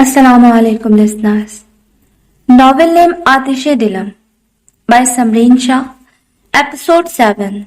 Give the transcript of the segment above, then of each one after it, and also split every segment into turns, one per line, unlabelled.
Assalamu alaikum listeners. Novel name Atishe Dilam by Samreen Shah. Episode 7.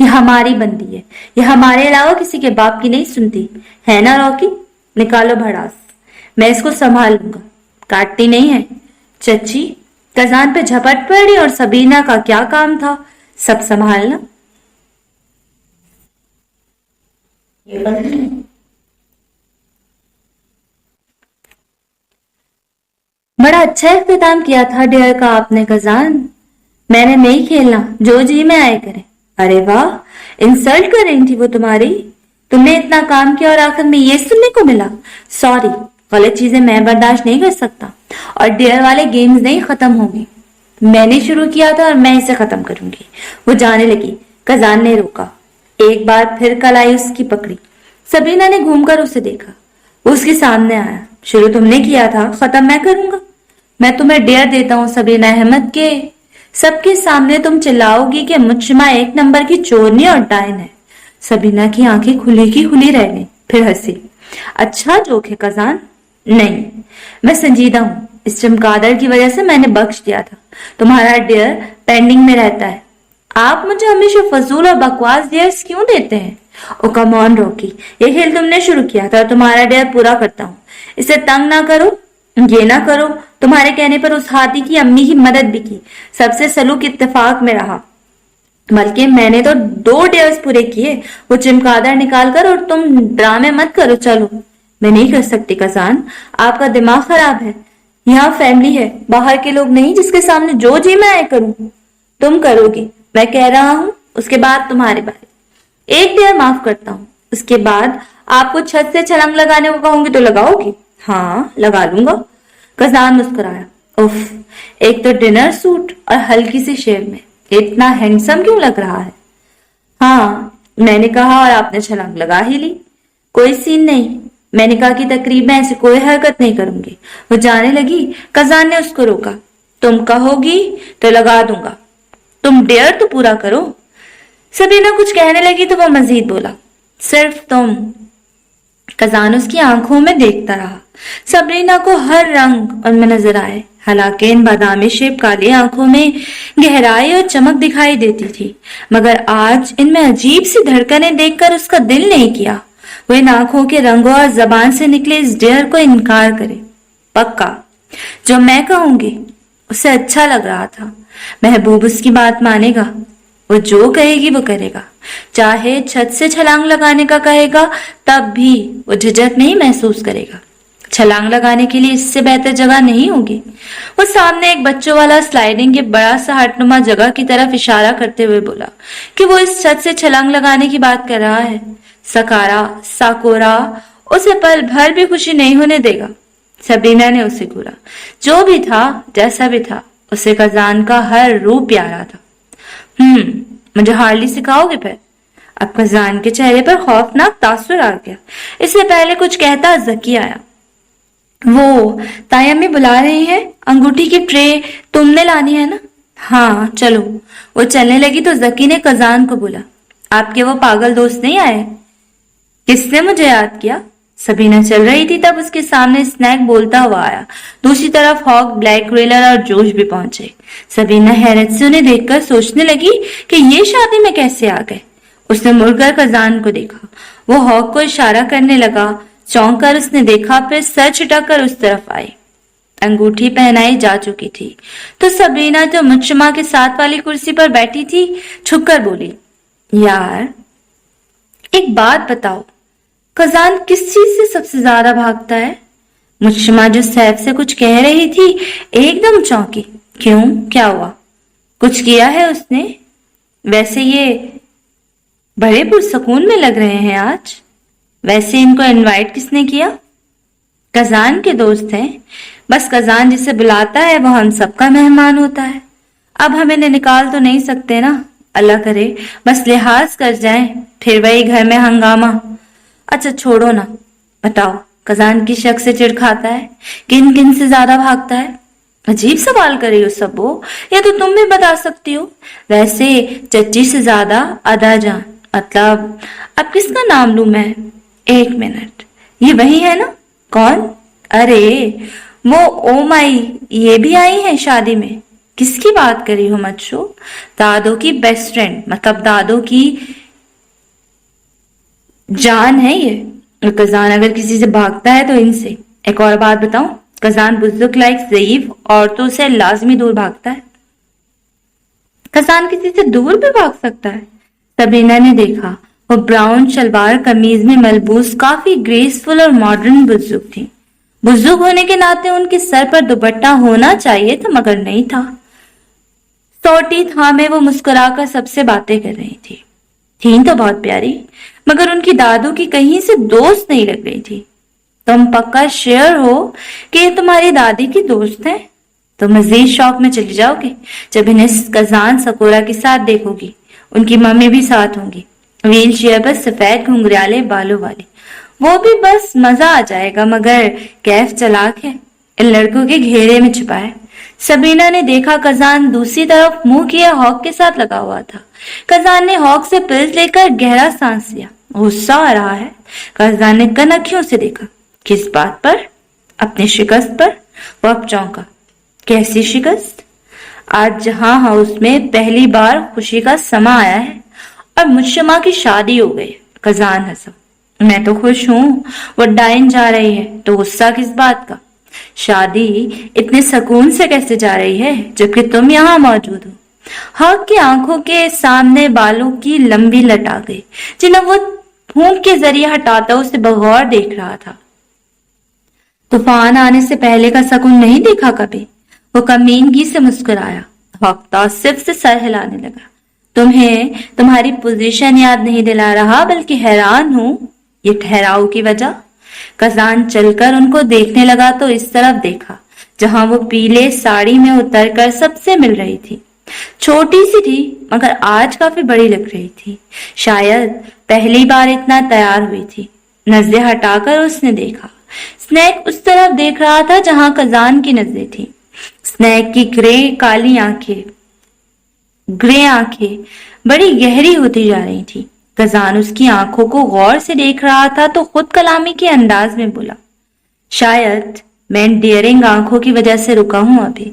یہ ہماری بندی ہے، یہ ہمارے علاوہ کسی کے باپ کی نہیں سنتی، ہے نا روکی؟ نکالو بھڑاس، میں اس کو سنبھال لوں گا، کاٹتی نہیں ہے۔ چچی کزان پہ جھپٹ پڑی، اور سبینہ کا کیا کام تھا سب سنبھالنا؟ بڑا اچھا اختتام کیا تھا ڈیئر کا آپ نے کزان، میں نے نہیں کھیلنا، جو جی میں آئے کرے۔ ارے واہ، انسلٹ کر رہی تھی وہ تمہاری؟ تم نے اتنا کام کیا اور آخر میں یہ سننے کو ملا؟ سوری، غلط چیزیں میں برداشت نہیں کر سکتا، اور ڈیئر والے گیمز نہیں ختم ہوں گے، میں نے شروع کیا تھا اور میں اسے ختم کروں گی۔ وہ جانے لگی، کزان نے روکا، ایک بار پھر کلائی اس کی پکڑی۔ سبینہ نے گھوم کر اسے دیکھا، وہ اس کے سامنے آیا۔ شروع تم نے کیا تھا، ختم میں کروں گا۔ میں تمہیں ڈیئر دیتا ہوں سبینہ احمد کے سب کے سامنے تم چلاؤ گی کہ مجشمہ ایک نمبر کی چورنی اور ڈائن ہے۔ سبینہ کی آنکھیں کھلی کی کھلی رہ گئیں، پھر ہنسی۔ اچھا جوک ہے کزان؟ نہیں، میں سنجیدہ ہوں، اس چمگادڑ کی وجہ سے میں نے بخش دیا تھا، تمہارا ڈیئر پینڈنگ میں رہتا ہے۔ آپ مجھے ہمیشہ فضول اور بکواس ڈیئرز کیوں دیتے ہیں؟ او کم آن روکی، یہ کھیل تم نے شروع کیا تھا اور تمہارا ڈیئر پورا کرتا ہوں، اسے تنگ نہ کرو، یہ نہ کرو۔ تمہارے کہنے پر اس ہاتھی کی امی کی مدد بھی کی، سب سے سلوک اتفاق میں رہا، بلکہ میں نے تو 2 ڈیئرز پورے کیے۔ وہ چمگادڑ نکال کر، اور تم ڈرامے مت کرو، چلو۔ میں نہیں کر سکتی کزان، آپ کا دماغ خراب ہے، یہاں فیملی ہے، باہر کے لوگ نہیں جس کے سامنے جو جی میں آئے کروں۔ تم کرو گی، میں کہہ رہا ہوں، اس کے بعد تمہارے بارے۔ ایک ڈیئر معاف کرتا ہوں، اس کے بعد آپ کو چھت سے چھلانگ لگانے کو کہوں گی تو لگاؤ گی؟ ہاں لگا لوں گا۔ کزان مسکرایا، اف، ایک تو ڈنر سوٹ اور ہلکی سی شیو میں اتنا ہینڈسم کیوں لگ رہا ہے؟ ہاں میں نے کہا اور آپ نے چھلانگ لگا ہی لی۔ کوئی سین نہیں، میں نے کہا کہ تقریب میں ایسی کوئی حرکت نہیں کروں گی۔ وہ جانے لگی، کزان نے اس کو روکا، تم کہو گی تو لگا دوں گا، تم ڈیئر تو پورا کرو۔ سبینہ کچھ کہنے لگی تو وہ مزید بولا، صرف تم۔ کزان اس کی آنکھوں میں دیکھتا رہا، سبینہ کو ہر رنگ ان میں نظر آئے، حالانکہ ان بادامی شیپ کالی آنکھوں میں گہرائی اور چمک دکھائی دیتی تھی، مگر آج ان میں عجیب سی دھڑکنیں دیکھ کر اس کا دل نہیں کیا وہ ان آنکھوں کے رنگوں اور زبان سے نکلے اس ڈیئر کو انکار کرے۔ پکا، جو میں کہوں گی اسے اچھا لگ رہا تھا، محبوب اس کی بات مانے گا، وہ جو کہے گی وہ کرے گا، چاہے چھت سے چھلانگ لگانے کا کہے گا تب بھی وہ جھجک نہیں محسوس کرے گا۔ چھلانگ لگانے کے لیے اس سے بہتر جگہ نہیں ہوگی۔ وہ سامنے ایک بچوں والا سلائڈنگ کے بڑا سا ہٹ نما جگہ کی طرف اشارہ کرتے ہوئے بولا کہ وہ اس چھت سے چھلانگ لگانے کی بات کر رہا ہے۔ ساکورا اسے پل بھر بھی خوشی نہیں ہونے دے گا۔ سبینہ نے اسے گھورا، جو بھی تھا جیسا بھی تھا، اسے کزان کا ہر روپ پیارا تھا۔ مجھے ہارلی سکھاؤ گے پھر؟ اب کزان کے چہرے پر خوفناک تاثر آ گیا۔ اس سے پہلے کچھ کہتا زکی آیا، وہ تائی امی بلا رہی ہیں، انگوٹھی کی ٹرے تم نے لانی ہے نا؟ ہاں چلو۔ وہ چلنے لگی تو زکی نے کزان کو بولا، آپ کے وہ پاگل دوست نہیں آئے؟ کس نے مجھے یاد کیا؟ سبینہ چل رہی تھی تب اس کے سامنے اسنیک بولتا ہوا آیا، دوسری طرف ہاک، بلیک ریلر اور جوش بھی پہنچے۔ سبینہ حیرت سے انہیں دیکھ کر سوچنے لگی کہ یہ شادی میں کیسے آ گئے۔ اس نے مڑ کر کزان کو دیکھا، وہ ہاک کو اشارہ کرنے لگا، چونک کر اس نے دیکھا، پھر سر چھٹک کر اس طرف آئی۔ انگوٹھی پہنائی جا چکی تھی تو سبینہ جو مجشمہ کے ساتھ والی کرسی پر بیٹھی تھی چھپ کر بولی، یار ایک بات بتاؤ، کزان کس چیز سے سب سے زیادہ بھاگتا ہے؟ مجشمہ جو سیف سے کچھ کہہ رہی تھی ایک دم چونکی۔ کیوں، کیا ہوا؟ کچھ کیا ہے اس نے؟ ویسے یہ بڑے پرسکون میں لگ رہے ہیں آج۔ ویسے ان کو انوائٹ کس نے کیا؟ کزان کے دوست ہیں، بس کزان جسے بلاتا ہے وہ ہم سب کا مہمان ہوتا ہے۔ اب ہم انہیں نکال تو نہیں سکتے نا، اللہ کرے بس لحاظ کر جائیں، پھر وہی گھر میں ہنگامہ۔ اچھا چھوڑو نا، بتاؤ کزان کی شک سے چڑ کھاتا ہے، کن کن سے زیادہ بھاگتا ہے؟ عجیب سوال کر رہی ہو سبو، یا تو تم بھی بتا سکتی ہو۔ ویسے چچی سے زیادہ ادا جان، مطلب اب کس کا نام لوں میں؟ ایک منٹ، یہ وہی ہے نا؟ کون؟ ارے وہ او مائی، یہ بھی آئی ہیں شادی میں؟ کس کی بات کری ہو مچھو؟ دادو کی بیسٹ فرینڈ، مطلب دادو کی جان ہے یہ. اور کزان اگر کسی سے بھاگتا ہے تو ان سے. ایک اور بات بتاؤں، کزان بزرگ لائک ضعیف عورتوں سے لازمی دور بھاگتا ہے. کزان کسی سے دور بھی بھاگ سکتا ہے؟ سبرینا نے دیکھا. وہ براؤن شلوار قمیض میں ملبوس کافی گریسفل اور ماڈرن بزرگ تھی. بزرگ ہونے کے ناطے ان کے سر پر دوپٹہ ہونا چاہیے تھا مگر نہیں تھا. سوٹی تھامے وہ مسکرا کر سب سے باتیں کر رہی تھی. تھیں تو بہت پیاری، مگر ان کی دادو کی کہیں سے دوست نہیں لگ رہی تھی. تم پکا شیئر ہو کہ یہ تمہاری دادی کی دوست ہیں؟ تو مزید شوق میں چلی جاؤ گے جب انہیں کزان سکورا کے ساتھ دیکھو گی. ان کی ممی بھی ساتھ ہوں گی، ویل چیئر پر سفید گھنگریالے بالوں والی. وہ بھی بس مزہ آ جائے گا، مگر کیف چلاک ہے، ان لڑکوں کے گھیرے میں چھپا ہے. سبرینا نے دیکھا کزان دوسری طرف منہ کیا ہاک کے ساتھ لگا ہوا تھا. کزان نے ہاک سے پلس لے کر گہرا سانس لیا. غصہ آ رہا ہے. کزان نے کنکھیوں سے دیکھا. کس بات پر؟ اپنی شکست پر. وہ اب چونکا. کیسی شکست؟ آج جہاں ہاؤس میں پہلی بار خوشی کا سما آیا ہے اور مجشمہ کی شادی ہو گئی. کزان ہنسا. میں تو خوش ہوں. وہ ڈائن جا رہی ہے تو غصہ کس بات کا؟ شادی اتنے سکون سے کیسے جا رہی ہے جبکہ تم یہاں موجود ہو؟ ہاک کی آنکھوں کے سامنے بالوں کی لمبی لٹ آ گئی جنہیں وہ پھونک کے ذریعے ہٹاتا اسے بغور دیکھ رہا تھا. طوفان آنے سے پہلے کا سکون نہیں دیکھا کبھی. وہ کمینگی سے مسکرایا. ہاک تعصب سے سر ہلانے لگا. تمہیں تمہاری پوزیشن یاد نہیں دلا رہا، بلکہ حیران ہوں. یہ ٹھہراؤ کی وجہ؟ کزان چل کر ان کو دیکھنے لگا تو اس طرف دیکھا جہاں وہ پیلے ساڑی میں اتر کر سب سے مل رہی تھی. چھوٹی سی تھی مگر آج کافی بڑی لگ رہی تھی. شاید پہلی بار اتنا تیار ہوئی تھی. نظریں ہٹا کر اس نے دیکھا. سنیک اس طرف دیکھ رہا تھا جہاں کزان کی نظریں تھیں. سنیک کی گرے آنکھیں بڑی گہری ہوتی جا رہی تھی. کزان اس کی آنکھوں کو غور سے دیکھ رہا تھا تو خود کلامی کے انداز میں بولا. شاید میں ڈیئرنگ آنکھوں کی وجہ سے رکا ہوں ابھی.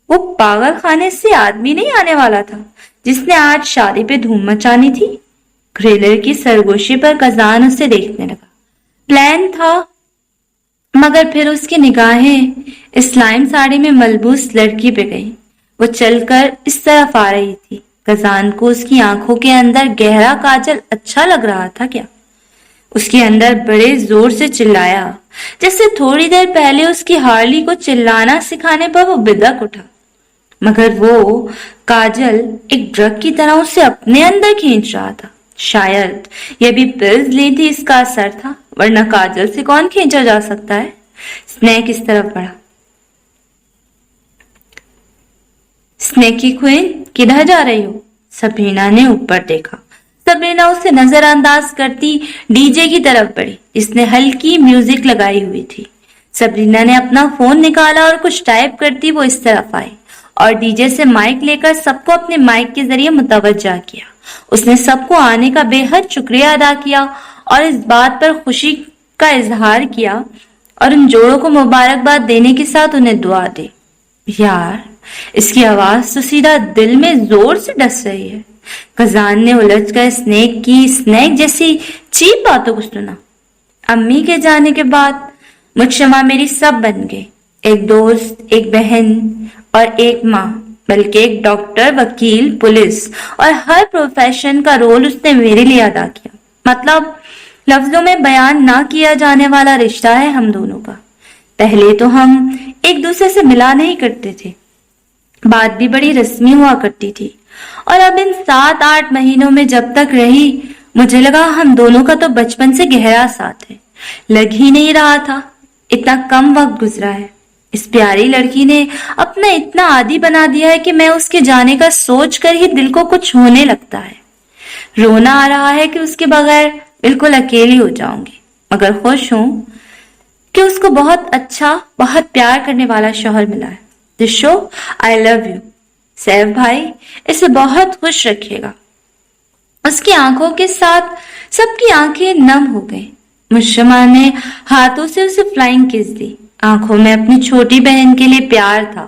وہ پاگل خانے سے آدمی نہیں آنے والا تھا جس نے آج شادی پہ دھوم مچانی تھی؟ گریلر کی سرگوشی پر کزان اسے دیکھنے لگا. پلان تھا مگر پھر اس کی نگاہیں اسلائم ساڑی میں ملبوس لڑکی پہ گئی. وہ چل کر اس طرف آ رہی تھی. کزان کو اس کی آنکھوں کے اندر گہرا کاجل اچھا لگ رہا تھا. کیا اس کے اندر بڑے زور سے چلایا جیسے تھوڑی دیر پہلے اس کی ہارلی کو چلانا سکھانے پر وہ بدک اٹھا. مگر وہ کاجل ایک ڈرگ کی طرح اسے اپنے اندر کھینچ رہا تھا. شاید یہ بھی پلز لی تھی اس کا اثر تھا، ورنہ کاجل سے کون کھینچا جا سکتا ہے. سنیک اس طرف بڑھا. سنیکی کوئن کدھر جا رہی ہو؟ سبرینا نے اوپر دیکھا. سبرینا اسے نظر انداز کرتی ڈی جے کی طرف بڑھی جس نے ہلکی میوزک لگائی ہوئی تھی. سبرینا نے اپنا فون نکالا اور کچھ ٹائپ کرتی وہ اس طرف آئی اور ڈی جے سے مائک لے کر سب کو اپنے مائک کے ذریعے متوجہ کیا. اس نے سب کو آنے کا بے حد شکریہ ادا کیا اور اس بات پر خوشی کا اظہار کیا اور ان جوڑوں کو مبارکباد دینے کے ساتھ انہیں دعا دی. یار اس کی آواز تو سیدھا دل میں زور سے ڈس رہی ہے. کزان نے الجھ کر سنیک جیسی چیپ باتوں کو سنا. امی کے جانے کے بعد مجشمہ میری سب بن گئے. ایک دوست، ایک بہن اور ایک ماں، بلکہ ایک ڈاکٹر، وکیل، پولیس اور ہر پروفیشن کا رول اس نے میرے لیے ادا کیا. مطلب لفظوں میں بیان نہ کیا جانے والا رشتہ ہے ہم دونوں کا. پہلے تو ہم ایک دوسرے سے ملا نہیں کرتے تھے، بات بھی بڑی رسمی ہوا کرتی تھی، اور اب ان 7-8 مہینوں میں جب تک رہی مجھے لگا ہم دونوں کا تو بچپن سے گہرا ساتھ ہے. لگ ہی نہیں رہا تھا اتنا کم وقت گزرا ہے. اس پیاری لڑکی نے اپنا اتنا عادی بنا دیا ہے کہ میں اس کے جانے کا سوچ کر ہی دل کو کچھ ہونے لگتا ہے. رونا آ رہا ہے کہ اس کے بغیر بالکل اکیلی ہو جاؤں گی، مگر خوش ہوں کہ اس کو بہت اچھا، بہت پیار کرنے والا شوہر ملا ہے. دشو I love you. سیف بھائی اسے بہت خوش رکھیے گا. اس کی آنکھوں کے ساتھ سب کی آنکھیں نم ہو گئیں. مجشمہ نے ہاتھوں سے اسے فلائنگ کس دی. آنکھوں میں اپنی چھوٹی بہن کے لیے پیار تھا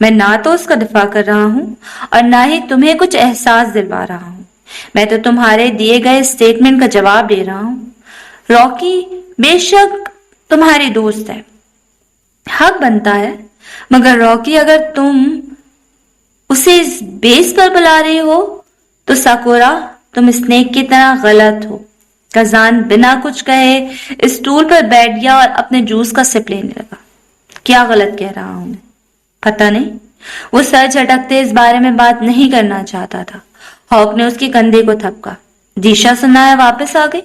میں نہ تو اس کا دفاع کر رہا ہوں اور نہ ہی تمہیں کچھ احساس دلوا رہا ہوں. میں تو تمہارے دیے گئے اسٹیٹمنٹ کا جواب دے رہا ہوں. راکی بے شک تمہاری دوست ہے، حق بنتا ہے، مگر راکی اگر تم اسے اس بیس پر بلا رہی ہو تو ساکورا تم اسنیک کی طرح غلط ہو. کزان بنا کچھ کہے اسٹول پر بیٹھ گیا اور اپنے جوس کا سپ لینے لگا. کیا غلط کہہ رہا ہوں میں؟ پتہ نہیں. وہ سر جھٹکتے اس بارے میں بات نہیں کرنا چاہتا تھا. ہاک نے اس کے کندھے کو تھپکا. دیشا سنایا واپس آ گئی؟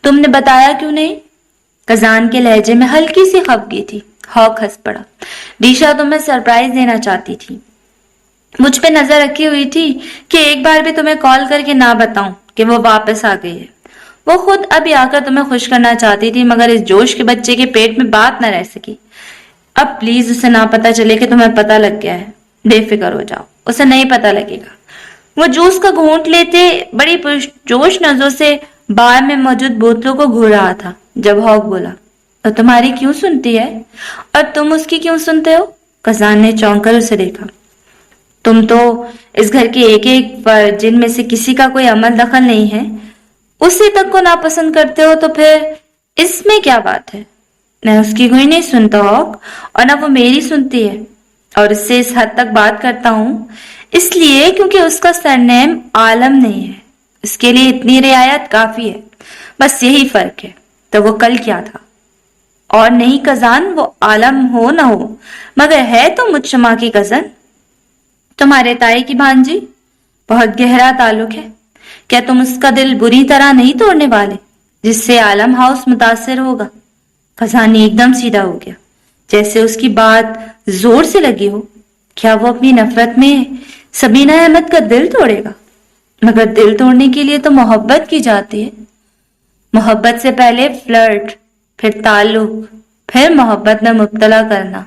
تم نے بتایا کیوں نہیں؟ کزان کے لہجے میں ہلکی سی خفگی تھی. ہاک ہنس پڑا. دیشا تمہیں سرپرائز دینا چاہتی تھی، مجھ پہ نظر رکھی ہوئی تھی کہ ایک بار بھی تمہیں کال کر کے نہ بتاؤں کہ وہ واپس آ گئی ہے. وہ خود ابھی آ کر تمہیں خوش کرنا چاہتی تھی، مگر اس جوش کے بچے کے پیٹ میں بات نہ رہ سکی. اب پلیز اسے نہ پتا چلے کہ تمہیں پتا لگ گیا ہے. بے فکر ہو جاؤ، اسے نہیں پتا لگے گا. وہ جوس کا گھونٹ لیتے بڑی پرجوش نظروں سے بار میں موجود بوتلوں کو گھور رہا تھا. جب ہاک بولا تو تمہاری کیوں سنتی ہے اور تم اس کی کیوں سنتے ہو؟ کزان نے چونک کر اسے دیکھا. تم تو اس گھر کے ایک ایک فرد جن میں سے کسی کا کوئی عمل دخل نہیں ہے اسی تک کو ناپسند کرتے ہو، تو پھر اس میں کیا بات ہے؟ میں اس کی کوئی نہیں سنتا ہاک، اور نہ وہ میری سنتی ہے، اور اس سے اس حد تک بات کرتا ہوں اس لیے کیونکہ اس کا سرنیم عالم نہیں ہے. اس کے لیے اتنی رعایت کافی ہے، بس یہی فرق ہے. تو وہ کل کیا تھا؟ اور نہیں کزان، وہ عالم ہو نہ ہو مگر ہے تو مجتمع کی کزن، تمہارے تائی کی بھانجی. بہت گہرا تعلق ہے. کیا تم اس کا دل بری طرح نہیں توڑنے والے جس سے عالم ہاؤس متاثر ہوگا؟ کزان ایک دم سیدھا ہو گیا، جیسے اس کی بات زور سے لگی ہو. کیا وہ اپنی نفرت میں سبینہ احمد کا دل توڑے گا؟ مگر دل توڑنے کے لیے تو محبت کی جاتی ہے. محبت سے پہلے فلرٹ، پھر تعلق، پھر محبت میں مبتلا کرنا.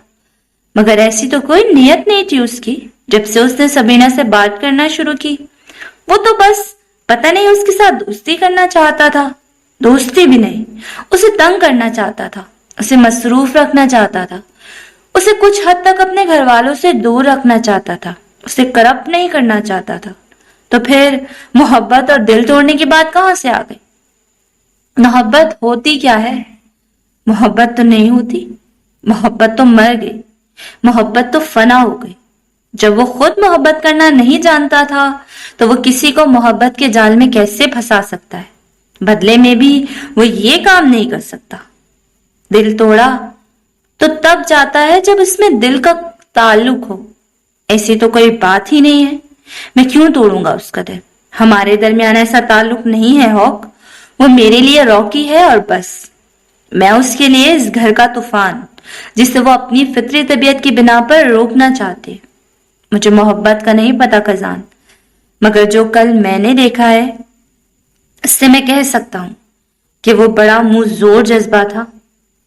مگر ایسی تو کوئی نیت نہیں تھی اس کی جب سے اس نے سبینہ سے بات کرنا شروع کی. وہ تو بس پتہ نہیں اس کے ساتھ دوستی کرنا چاہتا تھا. دوستی بھی نہیں، اسے تنگ کرنا چاہتا تھا، اسے مصروف رکھنا چاہتا تھا، اسے کچھ حد تک اپنے گھر والوں سے دور رکھنا چاہتا تھا، اسے کرپٹ نہیں کرنا چاہتا تھا. تو پھر محبت اور دل توڑنے کی بات کہاں سے آ گئی؟ محبت ہوتی کیا ہے؟ محبت تو نہیں ہوتی. محبت تو مر گئی، محبت تو فنا ہو گئی. جب وہ خود محبت کرنا نہیں جانتا تھا تو وہ کسی کو محبت کے جال میں کیسے پھنسا سکتا ہے؟ بدلے میں بھی وہ یہ کام نہیں کر سکتا. دل توڑا تو تب جاتا ہے جب اس میں دل کا تعلق ہو. ایسی تو کوئی بات ہی نہیں ہے. میں کیوں توڑوں گا اس کا دل؟ ہمارے درمیان ایسا تعلق نہیں ہے ہاک. وہ میرے لیے راکی ہے اور بس. میں اس کے لیے اس گھر کا طوفان جسے وہ اپنی فطری طبیعت کی بنا پر روکنا چاہتے. مجھے محبت کا نہیں پتا کزان، مگر جو کل میں نے دیکھا ہے اس سے میں کہہ سکتا ہوں کہ وہ بڑا منہ زور جذبہ تھا.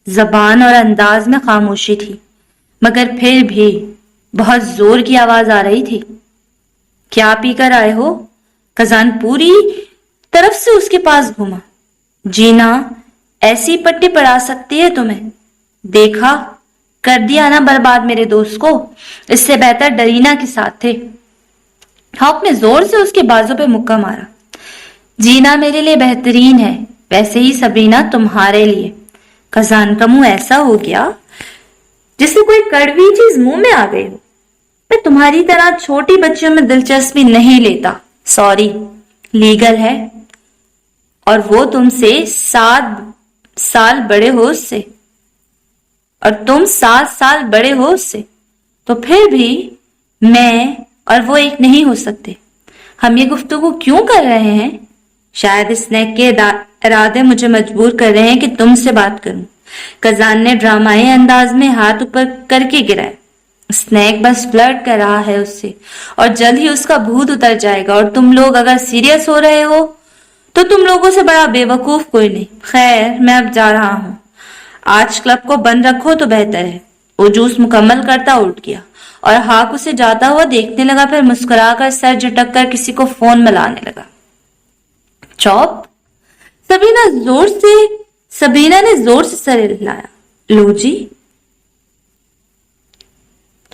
زبان اور انداز میں خاموشی تھی، مگر پھر بھی بہت زور کی آواز آ رہی تھی. کیا پی کر آئے ہو؟ کزان پوری طرف سے اس کے پاس گھوما. جینا ایسی پٹی پڑا سکتی ہے تمہیں؟ دیکھا کر دیا نا برباد میرے دوست کو. اس سے بہتر ڈرینا کے ساتھ تھے. ہاک نے زور سے اس کے بازو پہ مکہ مارا. جینا میرے لیے بہترین ہے، ویسے ہی سبینہ تمہارے لیے. کزان کا منہ ایسا ہو گیا جسے کوئی کڑوی چیز منہ میں آ گئی ہو. میں تمہاری طرح چھوٹی بچیوں میں دلچسپی نہیں لیتا. سوری، لیگل ہے. اور وہ تم سے 7 سال بڑے ہو اس سے، اور تم 7 سال بڑے ہو اس سے. تو پھر بھی میں اور وہ ایک نہیں ہو سکتے. ہم یہ گفتگو کیوں کر رہے ہیں؟ شاید اسنیک کے ارادے مجھے مجبور کر رہے ہیں کہ تم سے بات کروں. کزان نے ڈرامائی انداز میں ہاتھ اوپر کر کے گرائے. اسنیک بس فلرٹ کر رہا ہے اس سے، اور جلد ہی اس کا بھوت اتر جائے گا. اور تم لوگ اگر سیریس ہو رہے ہو تو تم لوگوں سے بڑا بے وقوف کوئی نہیں. خیر میں اب جا رہا ہوں. آج کلب کو بند رکھو تو بہتر ہے. وہ جوس مکمل کرتا اٹھ گیا اور ہاک اسے جاتا ہوا دیکھنے لگا. پھر مسکرا کر سر جھٹک کر کسی کو فون ملانے لگا. چوپ. سبینہ نے زور سے سر ہلایا. لو جی.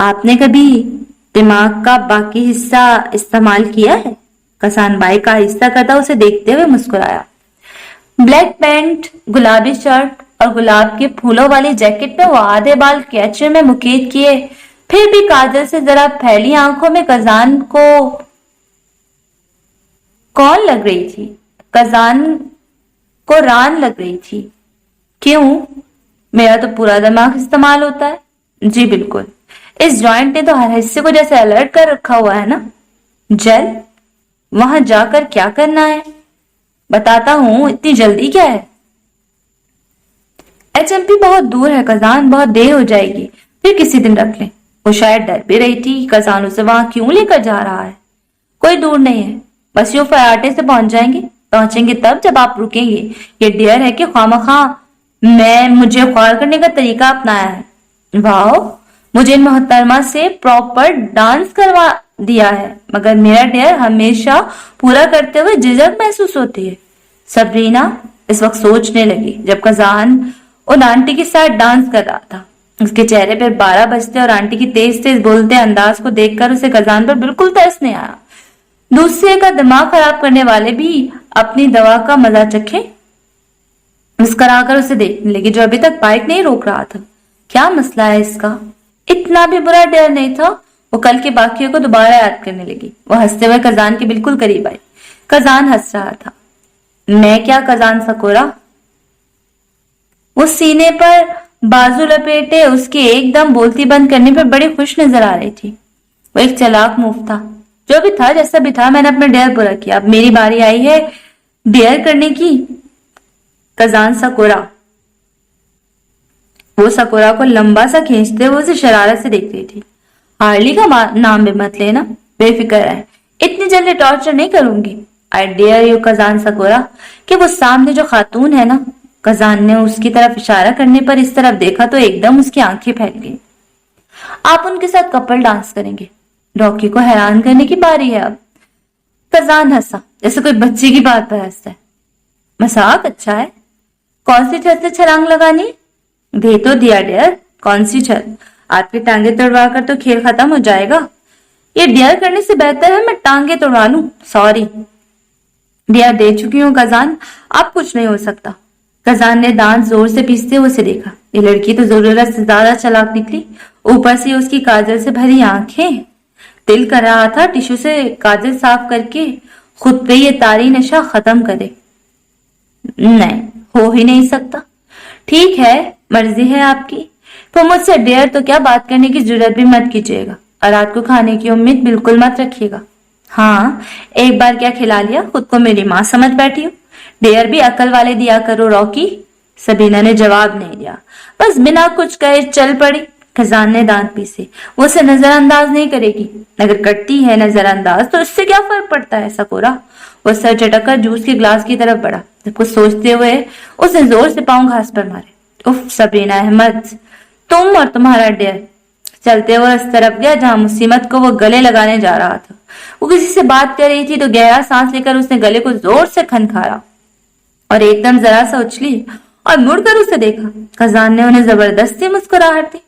آپ نے کبھی دماغ کا باقی حصہ استعمال کیا ہے؟ کسان بائی کا آہستہ کرتا اسے دیکھتے ہوئے مسکرایا۔ بلیک پینٹ، گلابی شرٹ اور گلاب کے پھولوں والی جیکٹ میں وہ آدھے بال کیچے میں مقید کیے، پھر بھی کاجل سے ذرا پھیلی آنکھوں میں کزان کو کون لگ رہی تھی؟ کزان کو ران لگ رہی تھی۔ کیوں؟ میرا تو پورا دماغ استعمال ہوتا ہے۔ جی بالکل، اس جوائنٹ نے تو ہر حصے کو جیسے الرٹ کر رکھا ہوا ہے نا۔ جل، وہاں جا کر کیا کرنا ہے؟ بتاتا ہوں، اتنی جلدی کیا ہے؟ ایچ ایم پی بہت دور ہے کزان، بہت دیر ہو جائے گی، پھر کسی دن رکھ لیں۔ وہ شاید ڈر بھی رہی تھی کزان اسے وہاں کیوں لے کر جا رہا ہے۔ کوئی دور نہیں ہے، بس یوں فراٹے سے پہنچیں گے تب جب آپ رکیں گے۔ یہ ڈیئر ہے کہ خواہ مجھے خوار کرنے کا طریقہ اپنایا ہے۔ واؤ، مجھے ان محترمہ سے پراپر ڈانس کروا دیا ہے، مگر میرا ڈیئر ہمیشہ پورا کرتے ہوئے جھجک محسوس ہوتی ہے۔ سبرینا اس وقت سوچنے لگی جب کزان ان آنٹی کے ساتھ ڈانس کر رہا تھا۔ اس کے چہرے پر 12 بجتے اور آنٹی کی تیز تیز بولتے انداز کو دیکھ کر اسے کزان پر بالکل ترس نہیں آیا۔ دوسرے کا دماغ خراب کرنے والے بھی اپنی دوا کا مزہ چکھے۔ مسکرا کر اسے دیکھنے لگی جو ابھی تک بائک نہیں روک رہا تھا۔ کیا مسئلہ ہے اس کا؟ اتنا بھی برا ڈر نہیں تھا۔ وہ کل کے باقیوں کو دوبارہ یاد کرنے لگی۔ وہ ہنستے ہوئے کزان کے بالکل قریب آئی۔ کزان ہنس رہا تھا۔ میں کیا کزان سکورا؟ وہ سینے پر بازو لپیٹے اس کے ایک دم بولتی بند کرنے پر بڑی خوش نظر آ رہی تھی۔ وہ ایک چلاک موو تھا۔ جو بھی تھا جیسا بھی تھا، میں نے اپنا ڈیئر پورا کیا، اب میری باری آئی ہے ڈیئر کرنے کی۔ کزان سکورا، وہ سکورا کو لمبا سا کھینچتے ہوئے اسے شرارت سے دیکھ رہی تھی۔ ہارلی کا نام بھی مت لینا، بے فکر ہے، اتنی جلدی ٹارچر نہیں کروں گی۔ آئی ڈیئر یو کزان سکورا۔ کہ وہ سامنے جو خاتون ہے نا، کزان نے اس کی طرف اشارہ کرنے پر اس طرف دیکھا تو ایک دم اس کی آنکھیں پھیل گئی۔ آپ ان کے ساتھ کپل ڈانس کریں گے؟ راکی کو حیران کرنے کی باری ہے اب۔ کزان ہنسا جیسے کوئی بچے کی بات پر ہنستا ہے۔ مذاق اچھا ہے۔ کون سی چھت سے چھلانگ لگانی؟ دے تو دیا ڈیئر، کون سی چھت؟ آپ کی ٹانگیں توڑوا کر تو کھیل ختم ہو جائے گا۔ یہ ڈیئر کرنے سے بہتر ہے میں ٹانگیں توڑوا لوں۔ سوری ڈیئر دے چکی ہوں کزان، اب کچھ نہیں ہو سکتا۔ کزان نے دانت زور سے پیستے ہوئے اسے دیکھا۔ یہ لڑکی تو ضرورت سے زیادہ چلاک نکلی، اوپر سے اس کی کاجل سے بھری آنکھیں۔ دل کر رہا تھا ٹیشو سے کاجل صاف کر کے خود پہ یہ طاری نشہ ختم کرے۔ نہیں، ہو ہی نہیں سکتا۔ ٹھیک ہے، مرضی ہے آپ کی۔ تو مجھ سے ڈیئر تو کیا، بات کرنے کی ضرورت بھی مت کیجیے گا، اور رات کو کھانے کی امید بالکل مت رکھیے گا۔ ہاں، ایک بار کیا کھلا لیا، خود کو میری ماں سمجھ بیٹھی ہوں۔ ڈیئر بھی عقل والے دیا کرو راکی۔ سبینہ نے جواب نہیں دیا، بس بنا کچھ کہے چل پڑی۔ کزان نے دانت پیسے۔ وہ اسے نظر انداز نہیں کرے گی، اگر کرتی ہے نظر انداز تو اس سے کیا فرق پڑتا ہے سکورا۔ وہ سر چٹک کر جوس کے گلاس کی طرف بڑھا، جب کچھ سوچتے ہوئے اس نے زور سے پاؤں گھاس پر مارے۔ اف سبینہ احمد، تم اور تمہارا ڈیئر۔ چلتے ہوئے اس طرف گیا جہاں مصیبت کو وہ گلے لگانے جا رہا تھا۔ وہ کسی سے بات کر رہی تھی تو گہرا سانس لے کر اس نے گلے کو زور سے کھنکھارا اور ایک دم ذرا سا اچھلی اور مڑ کر اسے دیکھا۔ کزان نے انہیں زبردستی مسکراہٹ دی۔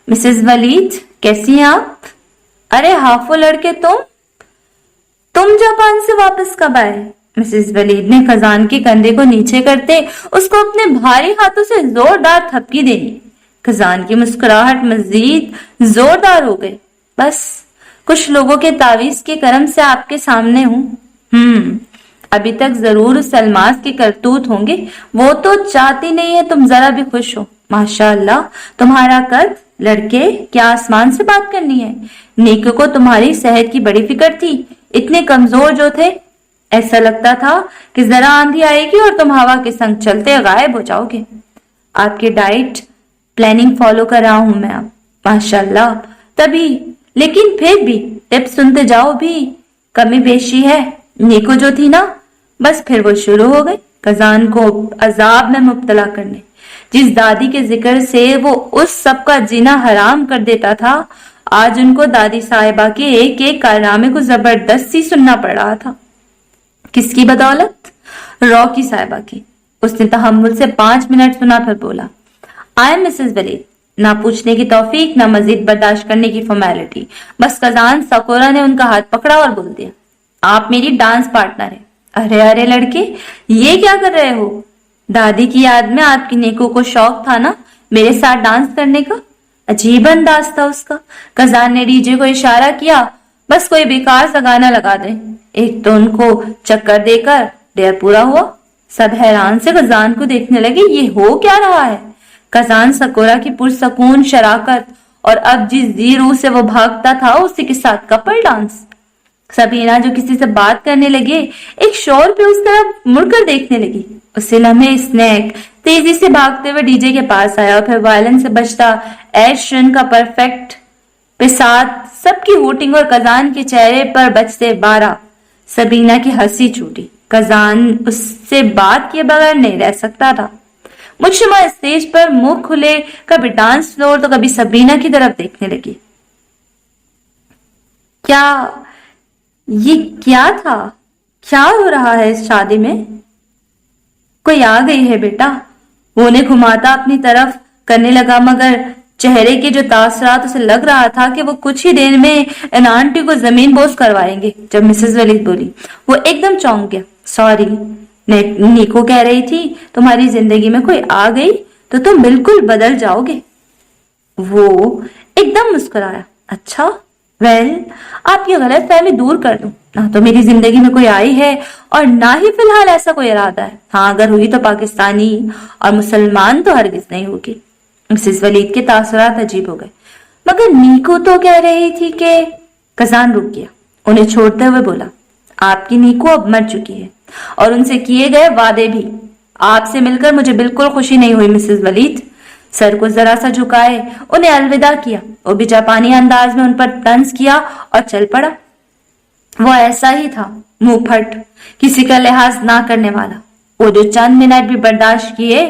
مسز ولید، کیسی ہیں آپ؟ ارے ہافو لڑکے، تم جاپان سے واپس کب آئے؟ مسز ولید نے خزان کے کندھے کو نیچے کرتے اس کو اپنے بھاری ہاتھوں سے زوردار تھپکی دینی۔ خزان کی مسکراہٹ مزید زوردار ہو گئی۔ بس کچھ لوگوں کے تعویذ کے کرم سے آپ کے سامنے ہوں۔ ابھی تک ضرور اس الماس کے کرتوت ہوں گے، وہ تو چاہتی نہیں ہے تم ذرا بھی خوش ہو۔ ماشاءاللہ تمہارا قد، لڑکے کیا آسمان سے بات کرنی ہے۔ نیکو کو تمہاری صحت کی بڑی فکر تھی، اتنے کمزور جو تھے، ایسا لگتا تھا کہ ذرا آندھی آئے گی اور تم ہوا کے سنگ چلتے غائب ہو جاؤ گے۔ آپ کی ڈائٹ پلاننگ فالو کر رہا ہوں میں اب، ماشاءاللہ۔ تبھی، لیکن پھر بھی ٹپ سنتے جاؤ، بھی کمی بیشی ہے۔ نیکو جو تھی نا، بس پھر وہ شروع ہو گئی خزان کو عذاب میں مبتلا کرنے۔ جس دادی کے ذکر سے وہ اس سب کا جینا حرام کر دیتا تھا، آج ان کو دادی صاحبہ کے ایک ایک کارنامے کو زبردستی سننا پڑ رہا تھا۔ کس کی بدولت؟ راکی صاحبہ کی۔ اس نے تحمل سے 5 منٹ سنا پھر بولا، آئی مسز ولید، نہ پوچھنے کی توفیق، نہ مزید برداشت کرنے کی فارمیلٹی. بس کزان ساکورا نے ان کا ہاتھ پکڑا اور بول دیا، آپ میری ڈانس پارٹنر ہیں. ارے ارے لڑکے، یہ کیا کر رہے ہو؟ دادی کی یاد میں آپ کی نیکو کو شوق تھا نا میرے ساتھ ڈانس کرنے کا؟ عجیب انداز تھا اس کا. کزان نے ڈی جے کو اشارہ کیا، بس کوئی بیکار سا گانا لگا دیں. ایک تو ان کو چکر دے کر ڈیر پورا ہوا. سب حیران سے کزان کو دیکھنے لگے، یہ ہو کیا رہا ہے؟ کزان ساکورا کی پرسکون شراکت اور اب جس زی روح سے وہ بھاگتا تھا اسی کے ساتھ کپل ڈانس. سبینہ جو کسی سے بات کرنے لگے ایک شور پہ اس طرف مڑ کر دیکھنے لگی. اسی لمحے اسنیک تیزی سے بھاگتے ہوئے ڈی جے کے پاس آیا اور پھر وائلن سے بجتا ایڈ شیرن کا پرفیکٹ پہ ساتھ سب کی ہوٹنگ اور کزان کے چہرے پر بجتے 12. سبینہ کی ہنسی چھوٹی. کزان اس سے بات کیے بغیر نہیں رہ سکتا تھا. مجھما اسٹیج پر منہ کھلے کبھی ڈانس فلور تو کبھی سبینہ کی طرف دیکھنے لگی. یہ کیا تھا؟ کیا ہو رہا ہے اس شادی میں؟ کوئی آ گئی ہے بیٹا، وہ انہیں گھماتا اپنی طرف کرنے لگا، مگر چہرے کے جو تاثرات اسے لگ رہا تھا کہ وہ کچھ ہی دیر میں ان آنٹی کو زمین بوس کروائیں گے. جب مسز ولید بولی وہ ایک دم چونک گیا. سوری، نیکو کہہ رہی تھی تمہاری زندگی میں کوئی آ گئی تو تم بالکل بدل جاؤ گے. وہ ایک دم مسکرایا. اچھا ویل، آپ کی غلط فہمی دور کر دوں، نہ تو میری زندگی میں کوئی آئی ہے اور نہ ہی فی الحال ایسا کوئی ارادہ ہے. ہاں اگر ہوئی تو پاکستانی اور مسلمان تو ہرگز نہیں ہوگی. مسز ولید کے تاثرات عجیب ہو گئے. مگر نیکو تو کہہ رہی تھی کہ... کزان رک گیا. انہیں چھوڑتے ہوئے بولا، آپ کی نیکو اب مر چکی ہے اور ان سے کیے گئے وعدے بھی. آپ سے مل کر مجھے بالکل خوشی نہیں ہوئی مسز ولید. سر کو ذرا سا جھکائے انہیں الوداع کیا. وہ بھی جاپانی انداز میں ان پر طنز کیا اور چل پڑا. وہ ایسا ہی تھا، منہ پھٹ، کسی کا لحاظ نہ کرنے والا. وہ جو چند منٹ بھی برداشت کیے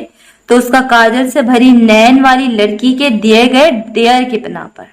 تو اس کا کاجل سے بھری نین والی لڑکی کے دیے گئے ڈیر کی بنا پر